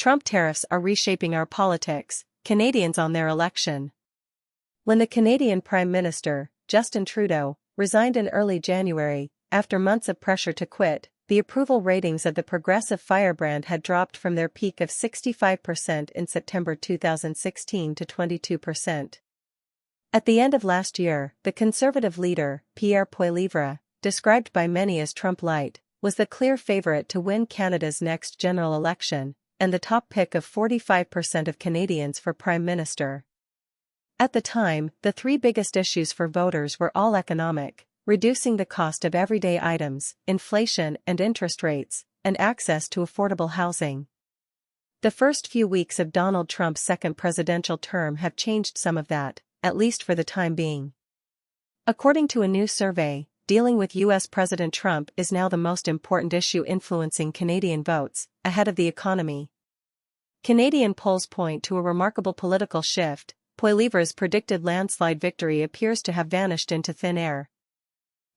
Trump tariffs are reshaping our politics, Canadians on their election. When the Canadian Prime Minister, Justin Trudeau, resigned in early January, after months of pressure to quit, the approval ratings of the progressive firebrand had dropped from their peak of 65% in September 2016 to 22%. At the end of last year, the Conservative leader, Pierre Poilievre, described by many as Trump Light, was the clear favourite to win Canada's next general election, and the top pick of 45% of Canadians for Prime Minister. At the time, the three biggest issues for voters were all economic: reducing the cost of everyday items, inflation and interest rates, and access to affordable housing. The first few weeks of Donald Trump's second presidential term have changed some of that, at least for the time being. According to a new survey, dealing with U.S. President Trump is now the most important issue influencing Canadian votes, ahead of the economy. Canadian polls point to a remarkable political shift. Poilievre's predicted landslide victory appears to have vanished into thin air.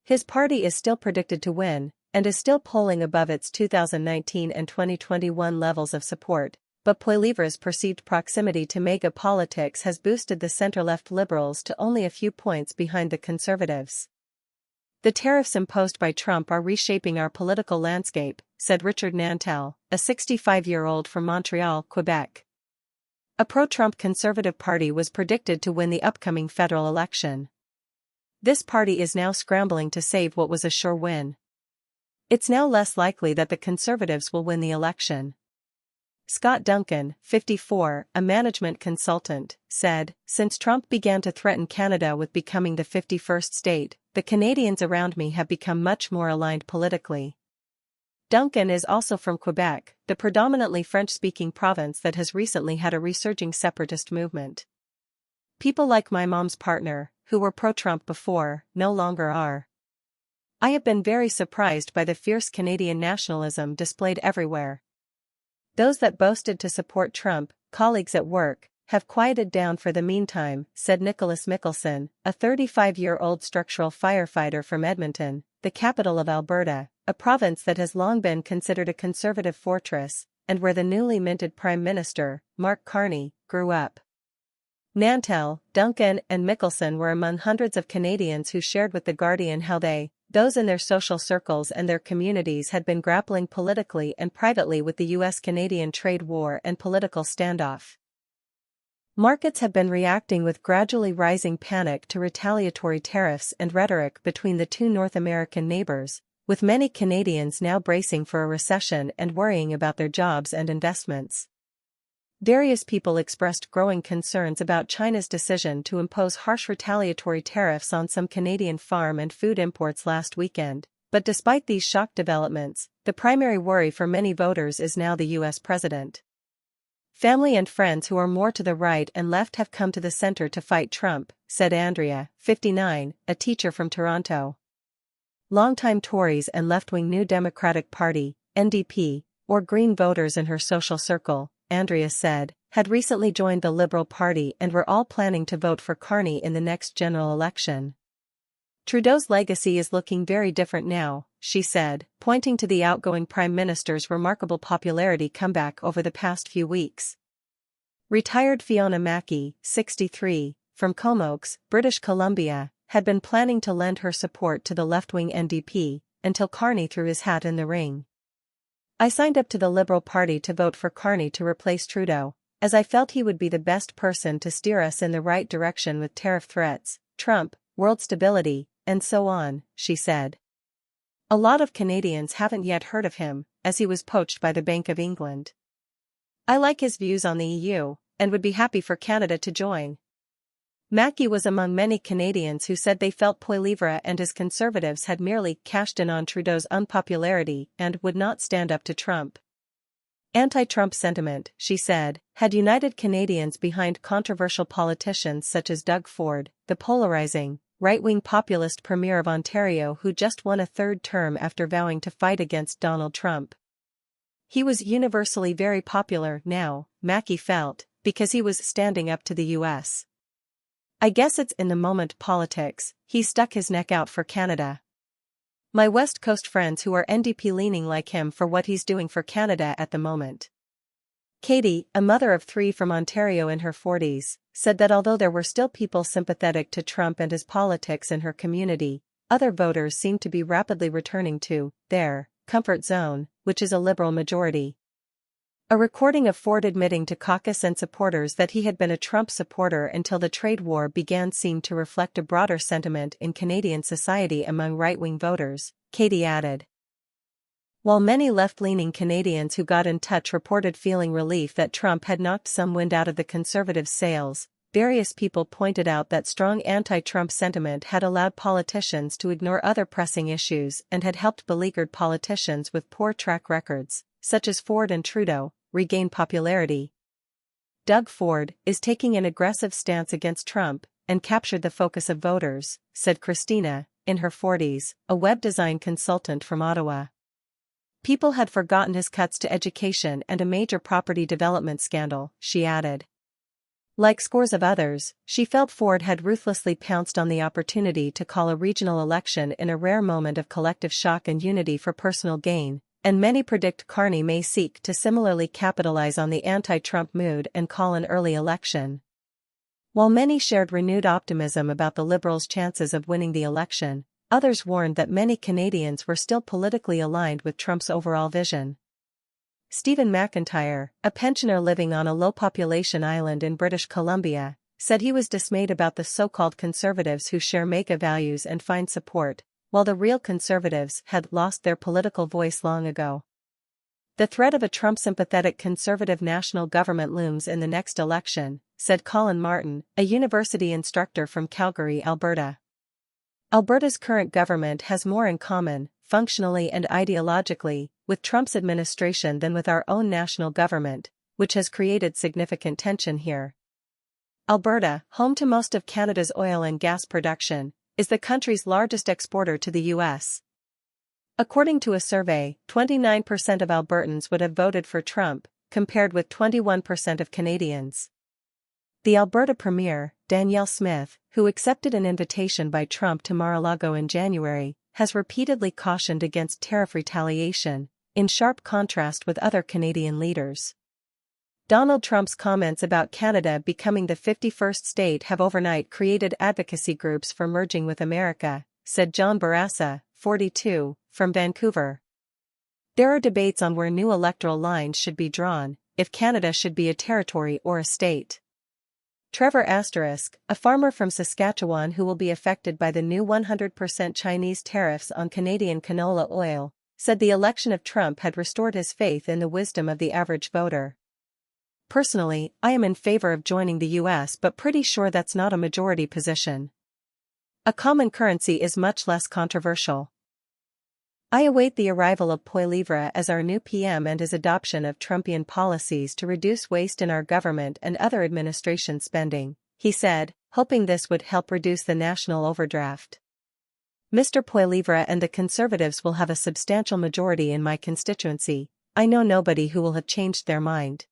His party is still predicted to win, and is still polling above its 2019 and 2021 levels of support, but Poilievre's perceived proximity to mega politics has boosted the centre-left Liberals to only a few points behind the Conservatives. The tariffs imposed by Trump are reshaping our political landscape, said Richard Nantel, a 65-year-old from Montreal, Quebec. A pro-Trump Conservative Party was predicted to win the upcoming federal election. This party is now scrambling to save what was a sure win. It's now less likely that the Conservatives will win the election. Scott Duncan, 54, a management consultant, said, "Since Trump began to threaten Canada with becoming the 51st state, the Canadians around me have become much more aligned politically." Duncan is also from Quebec, the predominantly French-speaking province that has recently had a resurging separatist movement. "People like my mom's partner, who were pro-Trump before, no longer are. I have been very surprised by the fierce Canadian nationalism displayed everywhere. Those that boasted to support Trump, colleagues at work, have quieted down for the meantime," said Nicholas Mickelson, a 35-year-old structural firefighter from Edmonton, the capital of Alberta, a province that has long been considered a conservative fortress, and where the newly minted Prime Minister, Mark Carney, grew up. Nantel, Duncan and Mickelson were among hundreds of Canadians who shared with The Guardian how those in their social circles and their communities had been grappling politically and privately with the U.S.-Canadian trade war and political standoff. Markets have been reacting with gradually rising panic to retaliatory tariffs and rhetoric between the two North American neighbors, with many Canadians now bracing for a recession and worrying about their jobs and investments. Various people expressed growing concerns about China's decision to impose harsh retaliatory tariffs on some Canadian farm and food imports last weekend, but despite these shock developments, the primary worry for many voters is now the U.S. president. "Family and friends who are more to the right and left have come to the center to fight Trump," said Andrea, 59, a teacher from Toronto. Longtime Tories and left-wing New Democratic Party, NDP, or Green voters in her social circle, Andrea said, had recently joined the Liberal Party and were all planning to vote for Carney in the next general election. "Trudeau's legacy is looking very different now," she said, pointing to the outgoing Prime Minister's remarkable popularity comeback over the past few weeks. Retired Fiona Mackey, 63, from Comox, British Columbia, had been planning to lend her support to the left-wing NDP, until Carney threw his hat in the ring. "I signed up to the Liberal Party to vote for Carney to replace Trudeau, as I felt he would be the best person to steer us in the right direction with tariff threats, Trump, world stability, and so on," she said. A lot of Canadians haven't yet heard of him, as he was poached by the Bank of England. "I like his views on the EU, and would be happy for Canada to join." Mackey was among many Canadians who said they felt Poilievre and his Conservatives had merely cashed in on Trudeau's unpopularity and would not stand up to Trump. Anti-Trump sentiment, she said, had united Canadians behind controversial politicians such as Doug Ford, the polarizing, right-wing populist Premier of Ontario who just won a third term after vowing to fight against Donald Trump. He was universally very popular now, Mackey felt, because he was standing up to the U.S. "I guess it's in the moment politics, he stuck his neck out for Canada. My West Coast friends who are NDP leaning like him for what he's doing for Canada at the moment." Katie, a mother of 3 from Ontario in her 40s, said that although there were still people sympathetic to Trump and his politics in her community, other voters seemed to be rapidly returning to their comfort zone, which is a liberal majority. A recording of Ford admitting to caucus and supporters that he had been a Trump supporter until the trade war began seemed to reflect a broader sentiment in Canadian society among right-wing voters, Katie added. While many left-leaning Canadians who got in touch reported feeling relief that Trump had knocked some wind out of the Conservatives' sails, various people pointed out that strong anti-Trump sentiment had allowed politicians to ignore other pressing issues and had helped beleaguered politicians with poor track records, such as Ford and Trudeau, regain popularity. Doug Ford is taking an aggressive stance against Trump and captured the focus of voters, said Christina, in her 40s, a web design consultant from Ottawa. People had forgotten his cuts to education and a major property development scandal, she added. Like scores of others, she felt Ford had ruthlessly pounced on the opportunity to call a regional election in a rare moment of collective shock and unity for personal gain, and many predict Carney may seek to similarly capitalize on the anti-Trump mood and call an early election. While many shared renewed optimism about the Liberals' chances of winning the election, others warned that many Canadians were still politically aligned with Trump's overall vision. Stephen McIntyre, a pensioner living on a low-population island in British Columbia, said he was dismayed about the so-called conservatives who share MAGA values and find support, while the real conservatives had lost their political voice long ago. The threat of a Trump-sympathetic conservative national government looms in the next election, said Colin Martin, a university instructor from Calgary, Alberta. Alberta's current government has more in common, functionally and ideologically, with Trump's administration than with our own national government, which has created significant tension here. Alberta, home to most of Canada's oil and gas production, is the country's largest exporter to the U.S. According to a survey, 29% of Albertans would have voted for Trump, compared with 21% of Canadians. The Alberta Premier, Danielle Smith, who accepted an invitation by Trump to Mar-a-Lago in January, has repeatedly cautioned against tariff retaliation, in sharp contrast with other Canadian leaders. Donald Trump's comments about Canada becoming the 51st state have overnight created advocacy groups for merging with America, said John Barassa, 42, from Vancouver. There are debates on where new electoral lines should be drawn, if Canada should be a territory or a state. Trevor Asterisk, a farmer from Saskatchewan who will be affected by the new 100% Chinese tariffs on Canadian canola oil, said the election of Trump had restored his faith in the wisdom of the average voter. Personally, I am in favor of joining the US but pretty sure that's not a majority position. A common currency is much less controversial. I await the arrival of Poilievre as our new PM and his adoption of Trumpian policies to reduce waste in our government and other administration spending, he said, hoping this would help reduce the national overdraft. Mr. Poilievre and the Conservatives will have a substantial majority in my constituency. I know nobody who will have changed their mind.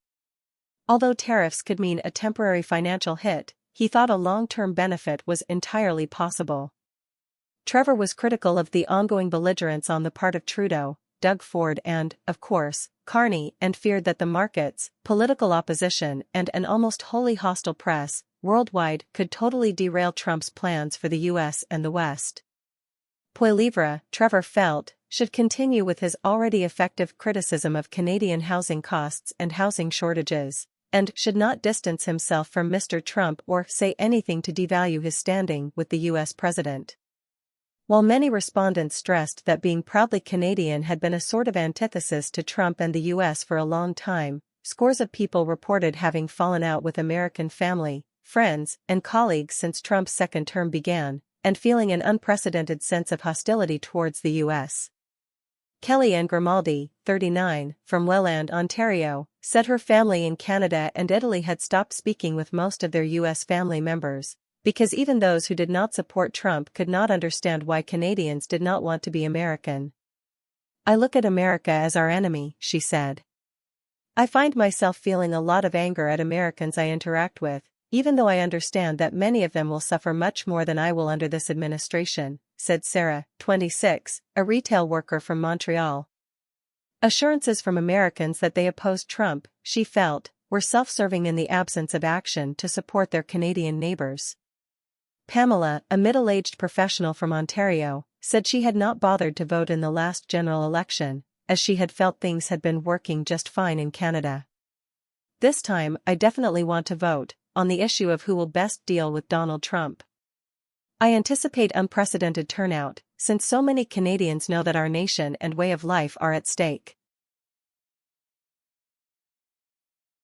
Although tariffs could mean a temporary financial hit, he thought a long-term benefit was entirely possible. Trevor was critical of the ongoing belligerence on the part of Trudeau, Doug Ford and, of course, Carney, and feared that the markets, political opposition and an almost wholly hostile press, worldwide, could totally derail Trump's plans for the US and the West. Poilievre, Trevor felt, should continue with his already effective criticism of Canadian housing costs and housing shortages, and should not distance himself from Mr. Trump or say anything to devalue his standing with the U.S. president. While many respondents stressed that being proudly Canadian had been a sort of antithesis to Trump and the U.S. for a long time, scores of people reported having fallen out with American family, friends, and colleagues since Trump's second term began, and feeling an unprecedented sense of hostility towards the U.S. Kellyanne Grimaldi, 39, from Welland, Ontario, said her family in Canada and Italy had stopped speaking with most of their U.S. family members, because even those who did not support Trump could not understand why Canadians did not want to be American. I look at America as our enemy, she said. I find myself feeling a lot of anger at Americans I interact with, even though I understand that many of them will suffer much more than I will under this administration, said Sarah, 26, a retail worker from Montreal. Assurances from Americans that they opposed Trump, she felt, were self-serving in the absence of action to support their Canadian neighbors. Pamela, a middle-aged professional from Ontario, said she had not bothered to vote in the last general election, as she had felt things had been working just fine in Canada. This time, I definitely want to vote, on the issue of who will best deal with Donald Trump. I anticipate unprecedented turnout, since so many Canadians know that our nation and way of life are at stake.